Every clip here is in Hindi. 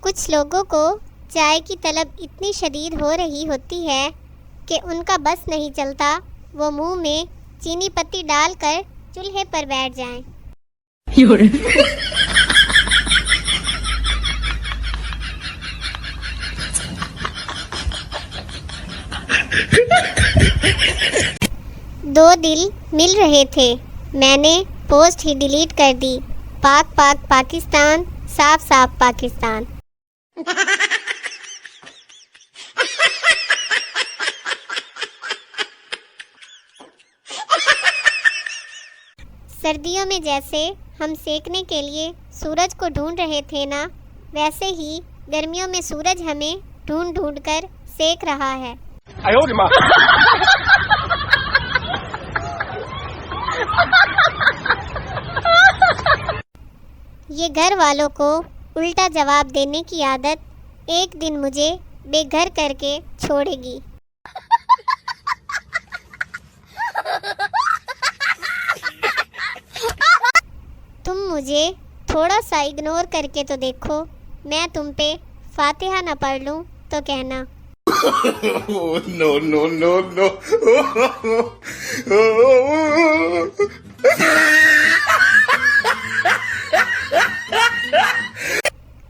कुछ लोगों को चाय की तलब इतनी शदीद हो रही होती है कि उनका बस नहीं चलता वो मुंह में चीनी पत्ती डालकर चूल्हे पर बैठ जाएं। दो दिल मिल रहे थे, मैंने पोस्ट ही डिलीट कर दी। पाक पाक पाकिस्तान, साफ साफ पाकिस्तान। सर्दियों में जैसे हम सेकने के लिए सूरज को ढूंढ रहे थे ना, वैसे ही गर्मियों में सूरज हमें ढूंढ ढूंढ कर सेक रहा है। ये घर वालों को उल्टा जवाब देने की आदत एक दिन मुझे बेघर करके छोड़ेगी। तुम मुझे थोड़ा सा इग्नोर करके तो देखो, मैं तुम पे फातिहा ना पढ़ लूं तो कहना। No no no no.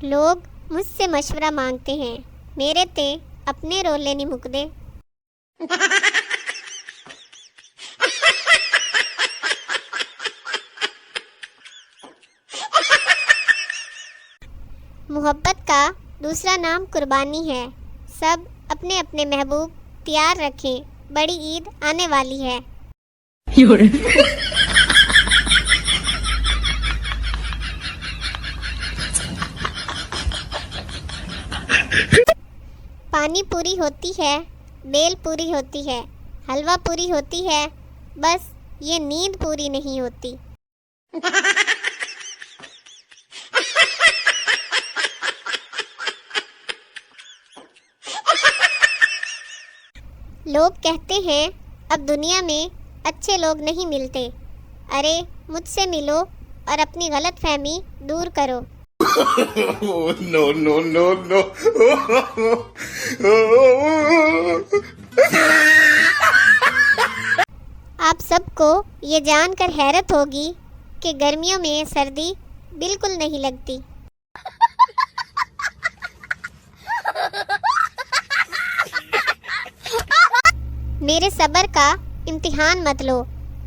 लोग मुझसे मशवरा मांगते हैं, मेरे ते अपने रोले नहीं मुकदे। मोहब्बत का दूसरा नाम कुर्बानी है। सब अपने अपने महबूब तैयार रखें, बड़ी ईद आने वाली है। पानी पूरी होती है, बेल पूरी होती है, हलवा पूरी होती है, बस ये नींद पूरी नहीं होती। लोग कहते हैं अब दुनिया में अच्छे लोग नहीं मिलते। अरे मुझसे मिलो और अपनी गलतफहमी दूर करो। No no no no. आप सबको ये जानकर हैरत होगी कि गर्मियों में सर्दी बिल्कुल नहीं लगती। मेरे सब्र का इम्तिहान मत लो।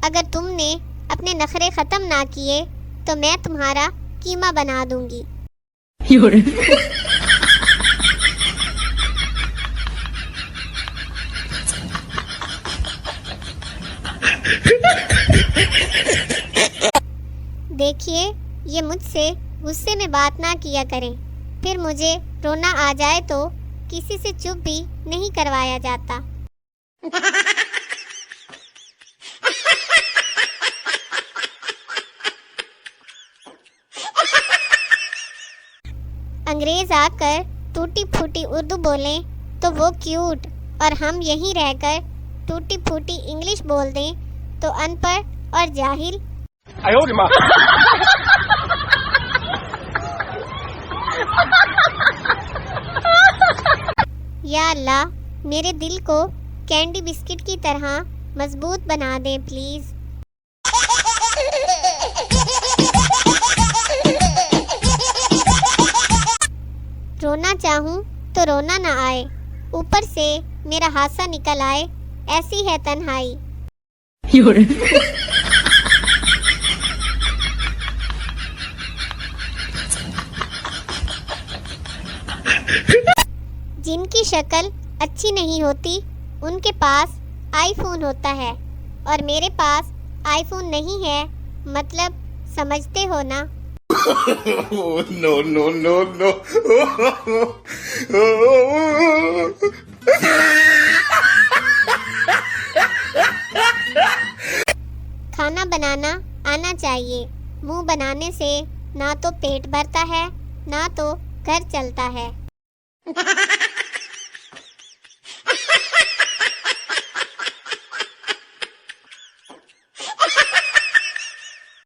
अगर तुमने अपने नखरे ख़त्म ना किए तो मैं तुम्हारा कीमा बना दूंगी। देखिए, ये मुझसे गुस्से में बात ना किया करें, फिर मुझे रोना आ जाए तो किसी से चुप भी नहीं करवाया जाता। अंग्रेज आकर टूटी फूटी उर्दू बोलें तो वो क्यूट, और हम यहीं रहकर टूटी फूटी इंग्लिश बोल दें तो अनपढ़ और जाहिल। या अल्लाह, मेरे दिल को कैंडी बिस्किट की तरह मजबूत बना दे प्लीज। रोना चाहूं तो रोना ना आए, ऊपर से मेरा हासा निकल आए, ऐसी है तन्हाई। जिनकी शक्ल अच्छी नहीं होती उनके पास आईफोन होता है, और मेरे पास आईफोन नहीं है, मतलब समझते हो ना। No no no no. खाना बनाना आना चाहिए, मुंह बनाने से ना तो पेट भरता है ना तो घर चलता है।